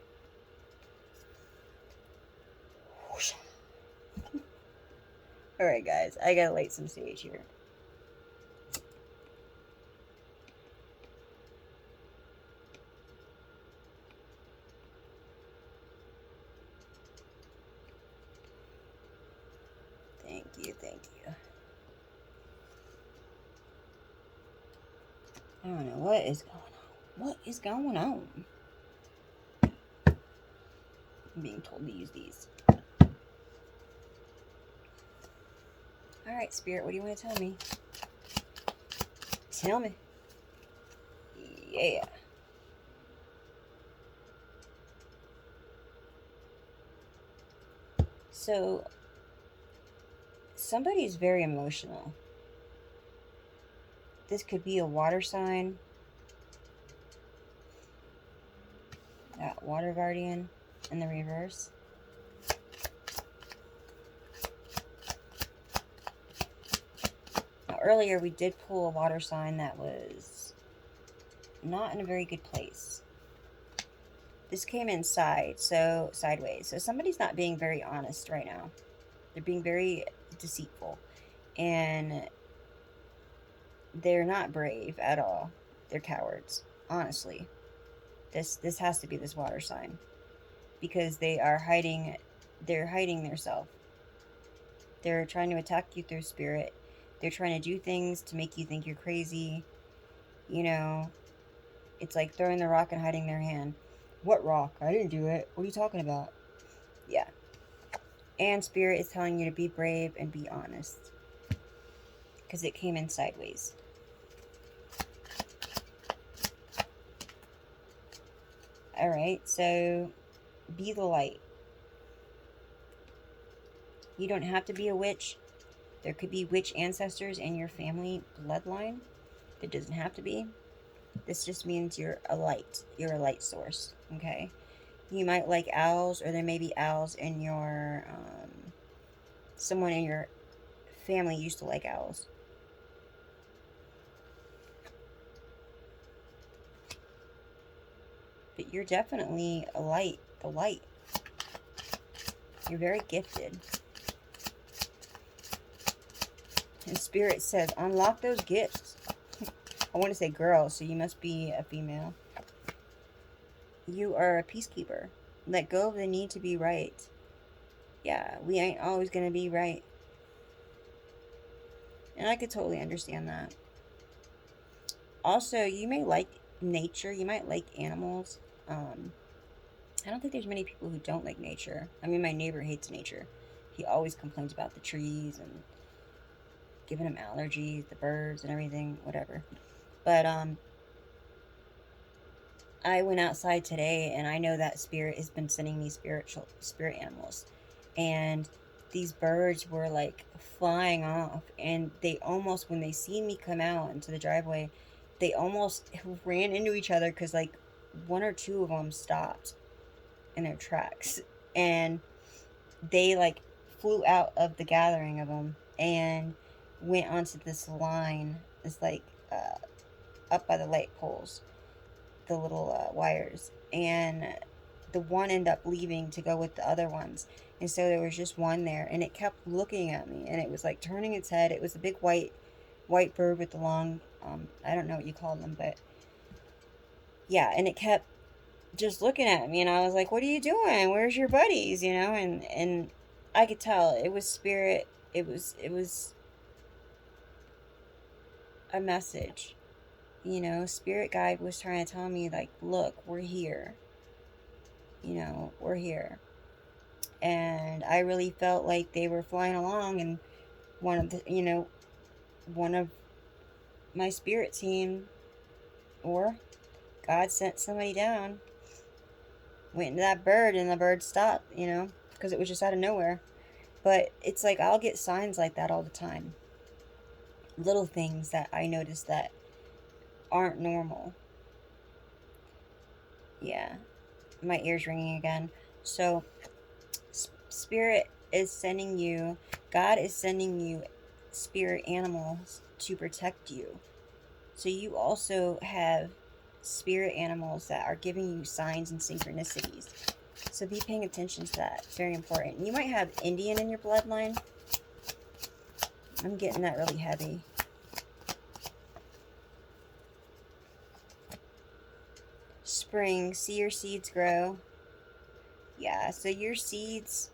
Alright, guys. I gotta light some sage here. Thank you. I don't know what is going on. What is going on? I'm being told to use these. Alright, Spirit, what do you want to tell me? Tell me. Yeah. So, somebody's very emotional. This could be a water sign. That water guardian in the reverse. Now, earlier we did pull a water sign that was not in a very good place. This came inside, so sideways. So somebody's not being very honest right now. They're being very deceitful. And they're not brave at all. They're cowards. Honestly. This has to be this water sign. Because they're hiding their self. They're trying to attack you through spirit. They're trying to do things to make you think you're crazy. You know, it's like throwing the rock and hiding their hand. What rock? I didn't do it. What are you talking about? Yeah. And spirit is telling you to be brave and be honest. Because it came in sideways. Alright, so be the light. You don't have to be a witch. There could be witch ancestors in your family bloodline. It doesn't have to be. This just means you're a light. You're a light source, okay? You might like owls, or there may be owls in your, someone in your family used to like owls. But you're definitely a light, the light. You're very gifted. And Spirit says, unlock those gifts. I want to say girl, so you must be a female. You are a peacekeeper. Let go of the need to be right. Yeah, we ain't always going to be right. And I could totally understand that. Also, you may like nature. You might like animals. I don't think there's many people who don't like nature. I mean, my neighbor hates nature. He always complains about the trees and giving him allergies, the birds and everything, whatever. But I went outside today, and I know that Spirit has been sending me spirit animals. And these birds were like flying off, and they almost, when they seen me come out into the driveway, they almost ran into each other because like one or two of them stopped in their tracks, and they like flew out of the gathering of them and went onto this line, this like up by the light poles, the little wires, and the one ended up leaving to go with the other ones, and so there was just one there, and it kept looking at me, and it was like turning its head. It was a big white bird with the long I don't know what you call them, but yeah, and it kept just looking at me, and I was like, what are you doing? Where's your buddies? You know, and I could tell it was Spirit. It was a message. You know, Spirit guide was trying to tell me, like, look, we're here. You know, we're here. And I really felt like they were flying along, and one of my spirit team, or God sent somebody down, went into that bird, and the bird stopped, you know, because it was just out of nowhere. But it's like I'll get signs like that all the time. Little things that I notice that aren't normal. Yeah, my ear's ringing again. So, Spirit is sending you, God is sending you spirit animals to protect you. So, you also have spirit animals that are giving you signs and synchronicities. So, be paying attention to that. It's very important. You might have Indian in your bloodline. I'm getting that really heavy. Spring, see your seeds grow. Yeah, so your seeds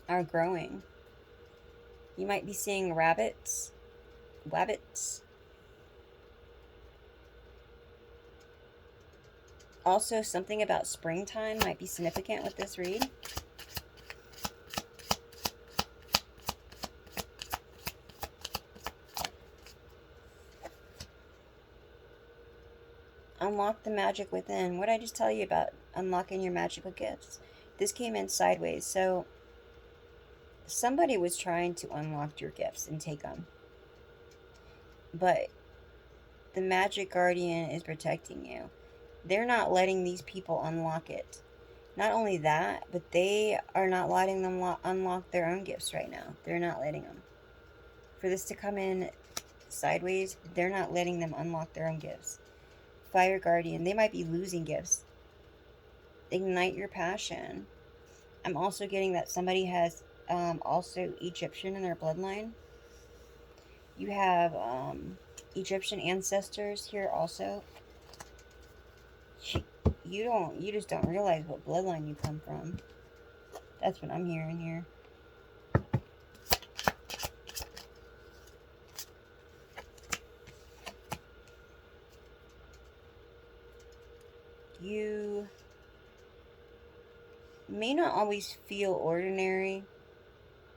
are growing. You might be seeing rabbits. Also, something about springtime might be significant with this read. Unlock the magic within. What did I just tell you about unlocking your magical gifts? This came in sideways, so somebody was trying to unlock your gifts and take them. But the magic guardian is protecting you. They're not letting these people unlock it. Not only that, but they are not letting them unlock their own gifts right now. They're not letting them. For this to come in sideways, they're not letting them unlock their own gifts. Fire guardian, they might be losing gifts. Ignite your passion. I'm also getting that somebody has also Egyptian in their bloodline. You have Egyptian ancestors here also. You just don't realize what bloodline you come from. That's what I'm hearing here. You may not always feel ordinary,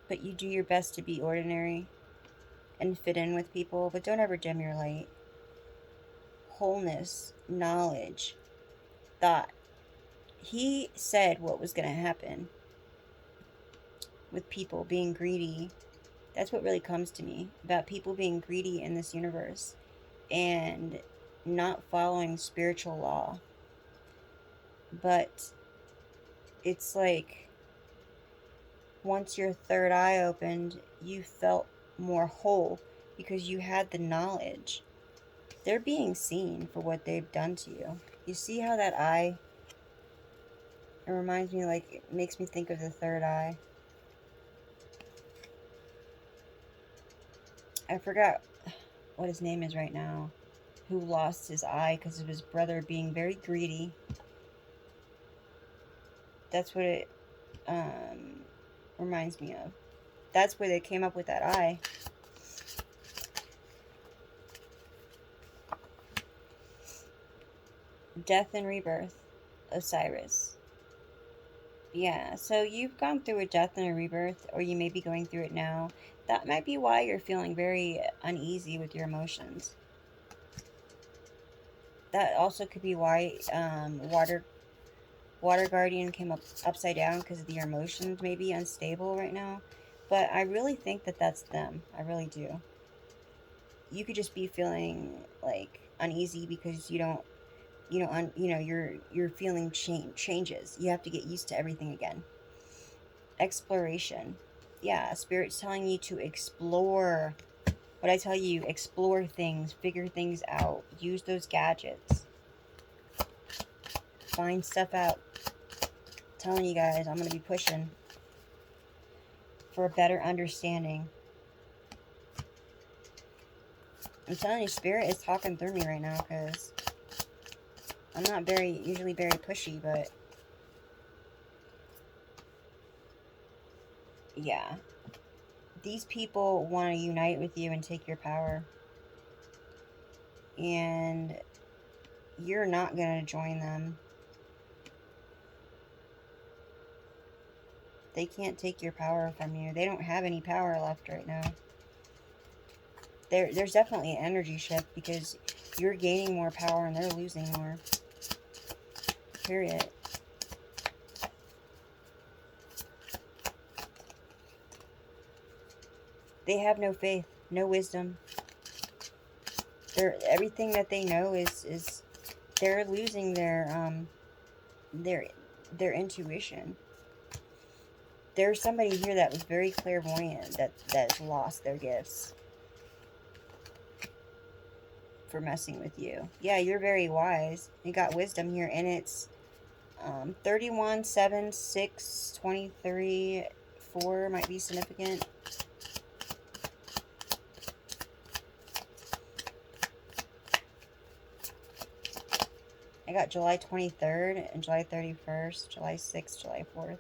but you do your best to be ordinary and fit in with people, but don't ever dim your light. Wholeness, knowledge, thought. He said what was going to happen with people being greedy. That's what really comes to me about people being greedy in this universe and not following spiritual law. But it's like once your third eye opened, you felt more whole because you had the knowledge. They're being seen for what they've done to you. You see how that eye, it reminds me, like, it makes me think of the third eye. I forgot what his name is right now, who lost his eye because of his brother being very greedy. That's what it reminds me of. That's where they came up with that eye. Death and rebirth, Osiris. Yeah, so you've gone through a death and a rebirth, or you may be going through it now. That might be why you're feeling very uneasy with your emotions. That also could be why water guardian came up upside down, because of your emotions may be unstable right now. But I really think that that's them. I really do. You could just be feeling like uneasy because you're feeling changes. You have to get used to everything again. Exploration. Yeah, spirit's telling you to explore. What I tell you, explore things, figure things out, use those gadgets, find stuff out. I'm telling you guys, I'm going to be pushing for a better understanding. I'm telling you, spirit is talking through me right now, because I'm not usually very pushy, but yeah. These people want to unite with you and take your power. And you're not going to join them. They can't take your power from you. They don't have any power left right now. There's definitely an energy shift, because you're gaining more power and they're losing more. Period. They have no faith, no wisdom. Everything that they know is they're losing their intuition. There's somebody here that was very clairvoyant that's lost their gifts for messing with you. Yeah, you're very wise. You got wisdom here, and it's 31, 7, 6, 23, 4 might be significant. I got July 23rd and July 31st, July 6th, July 4th.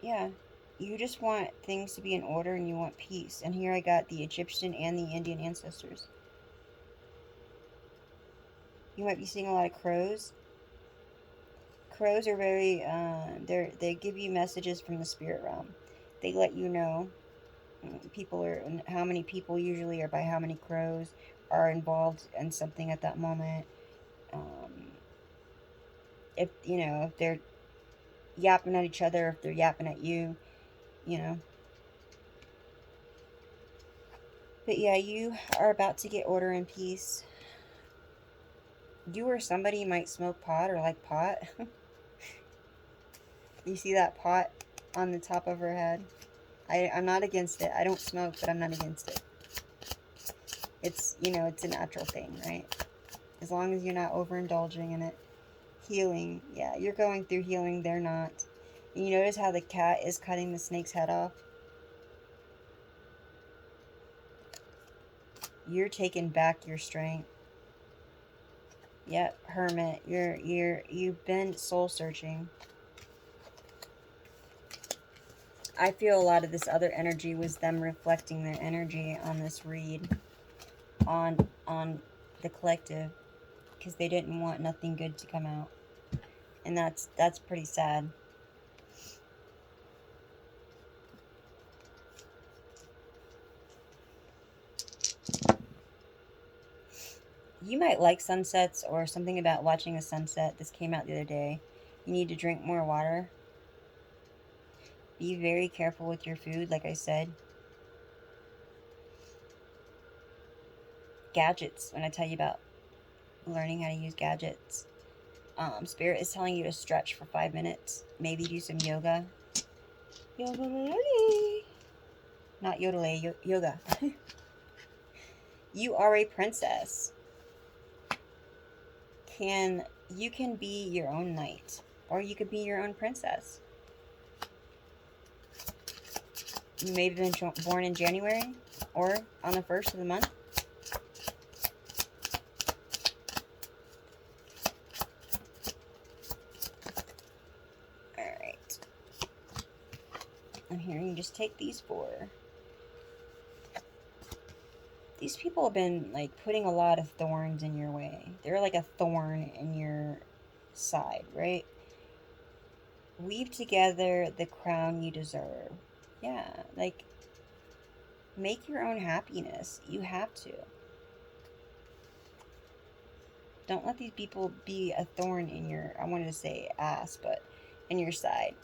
Yeah, you just want things to be in order and you want peace. And here I got the Egyptian and the Indian ancestors. You might be seeing a lot of crows. Crows are very, they give you messages from the spirit realm. They let you know how many people usually, or by how many crows are involved in something at that moment. If they're yapping at each other, if they're yapping at you, you know. But yeah, you are about to get order and peace. You or somebody might smoke pot or like pot. You see that pot on the top of her head? I'm not against it. I don't smoke, but I'm not against it. It's a natural thing, right? As long as you're not overindulging in it. Healing. Yeah, you're going through healing. They're not. And you notice how the cat is cutting the snake's head off? You're taking back your strength. Yep, hermit. You've been soul searching. I feel a lot of this other energy was them reflecting their energy on this read, on the collective, because they didn't want nothing good to come out, and that's pretty sad. You might like sunsets or something about watching a sunset. This came out the other day. You need to drink more water. Be very careful with your food, like I said. Gadgets, when I tell you about learning how to use gadgets. Spirit is telling you to stretch for 5 minutes. Maybe do some yoga. Not yodele, yoga. You are a princess. You can be your own knight, or you could be your own princess. You may have been born in January or on the 1st of the month. Alright. I'm hearing just take these 4. These people have been, like, putting a lot of thorns in your way. They're like a thorn in your side, right? Weave together the crown you deserve. Yeah, like, make your own happiness. You have to. Don't let these people be a thorn in your, I wanted to say ass, but in your side.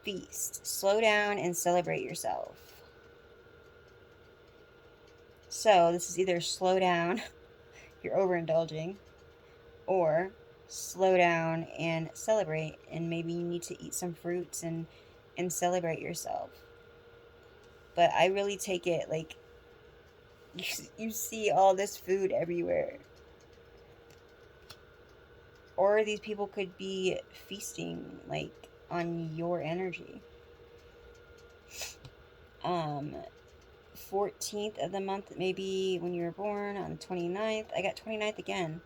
Feast. Slow down and celebrate yourself. So, this is either slow down, you're overindulging, or slow down and celebrate, and maybe you need to eat some fruits and celebrate yourself. But I really take it like you see all this food everywhere, or these people could be feasting like on your energy. 14th of the month, maybe when you were born on the 29th. I got 29th again.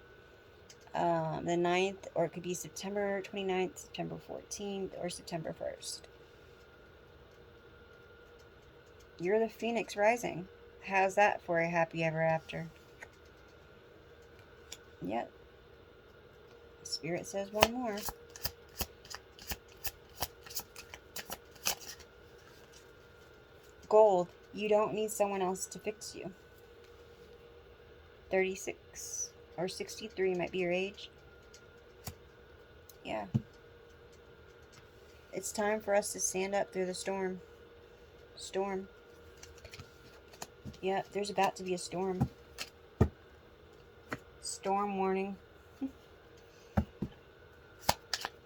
The 9th, or it could be September 29th, September 14th, or September 1st. You're the Phoenix rising. How's that for a happy ever after? Yep. Spirit says one more. Gold. You don't need someone else to fix you. 36 or 63 might be your age. Yeah. It's time for us to stand up through the storm. Storm. Yeah, there's about to be a storm. Storm warning.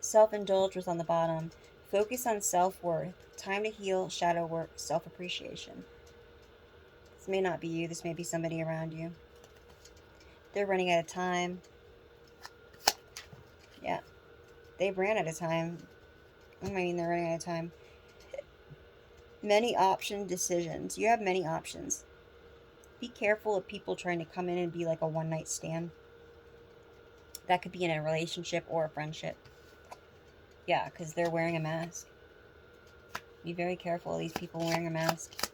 Self-indulge was on the bottom. Focus on self-worth. Time to heal, shadow work, self-appreciation. This may not be you. This may be somebody around you. They're running out of time. Yeah. They've ran out of time. I mean, they're running out of time. Many option decisions. You have many options. Be careful of people trying to come in and be like a one-night stand. That could be in a relationship or a friendship. Yeah, because they're wearing a mask. Be very careful of these people wearing a mask.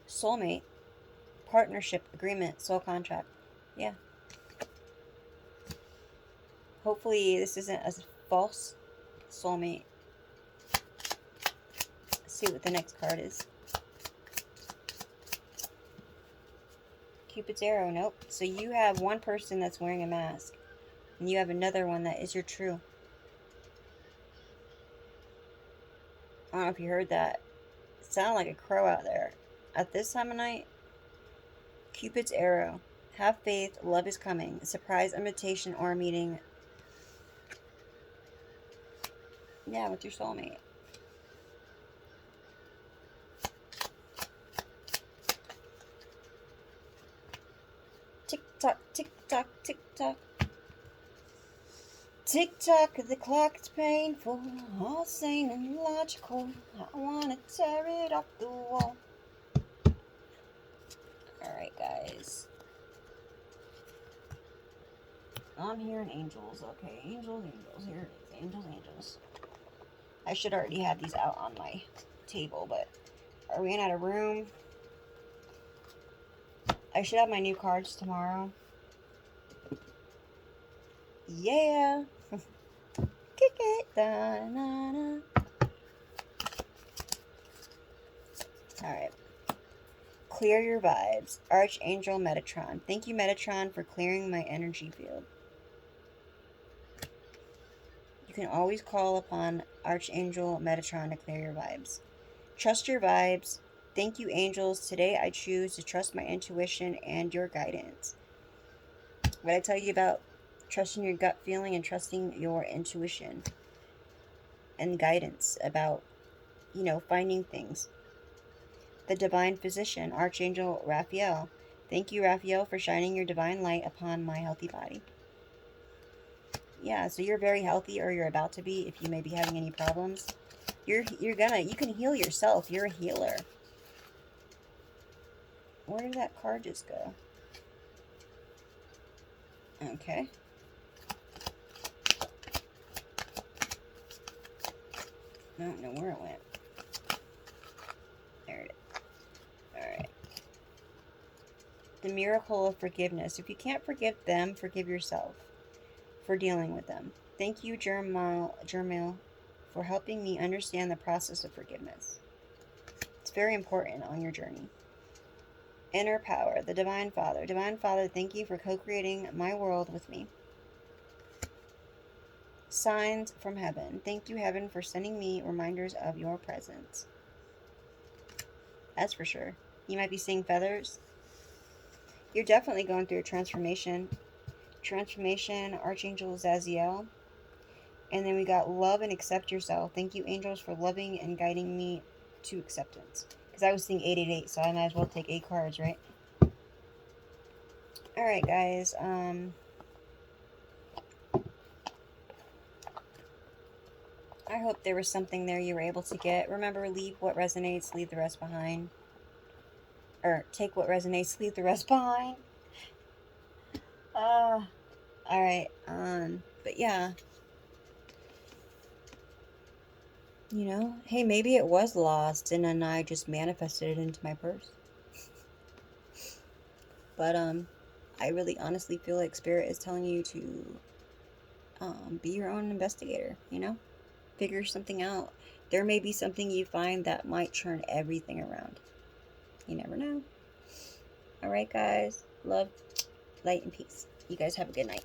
Soulmate. Partnership, agreement, soul contract. Yeah. Hopefully this isn't a false soulmate. Let's see what the next card is. Cupid's arrow. Nope. So you have one person that's wearing a mask, and you have another one that is your true. I don't know if you heard that. It sounded like a crow out there. At this time of night, Cupid's arrow. Have faith. Love is coming. A surprise invitation or a meeting. Yeah, with your soulmate. tock, tick tock. Tick tock, the clock is painful, all sane and logical. I wanna tear it off the wall. Alright, guys. I'm hearing angels. Okay, angels, angels. Here it is. Angels, angels. I should already have these out on my table, but I ran out of room. I should have my new cards tomorrow. Yeah. Kick it. Da, na, na. Alright. Clear your vibes. Archangel Metatron. Thank you, Metatron, for clearing my energy field. You can always call upon Archangel Metatron to clear your vibes. Trust your vibes. Thank you, angels. Today I choose to trust my intuition and your guidance. What I tell you about trusting your gut feeling and trusting your intuition and guidance about, you know, finding things. The Divine Physician, Archangel Raphael. Thank you, Raphael, for shining your divine light upon my healthy body. Yeah, so you're very healthy, or you're about to be. If you may be having any problems, you can heal yourself. You're a healer. Where did that card just go? Okay. I don't know where it went. There it is. Alright. The miracle of forgiveness. If you can't forgive them, forgive yourself for dealing with them. Thank you, Jermail, for helping me understand the process of forgiveness. It's very important on your journey. Inner power. The Divine Father. Divine Father, thank you for co-creating my world with me. Signs from heaven. Thank you, heaven, for sending me reminders of your presence. That's for sure. You might be seeing feathers. You're definitely going through a transformation. Transformation, Archangel Zaziel. And then we got love and accept yourself. Thank you, angels, for loving and guiding me to acceptance. Because I was seeing 888, so I might as well take 8 cards, right? Alright, guys. I hope there was something there you were able to get. Remember, leave what resonates, leave the rest behind. Or take what resonates, leave the rest behind. Alright, but yeah. You know, hey, maybe it was lost and then I just manifested it into my purse. But, I really honestly feel like Spirit is telling you to, be your own investigator, you know? Figure something out. There may be something you find that might turn everything around. You never know. Alright, guys. Love, light, and peace. You guys have a good night.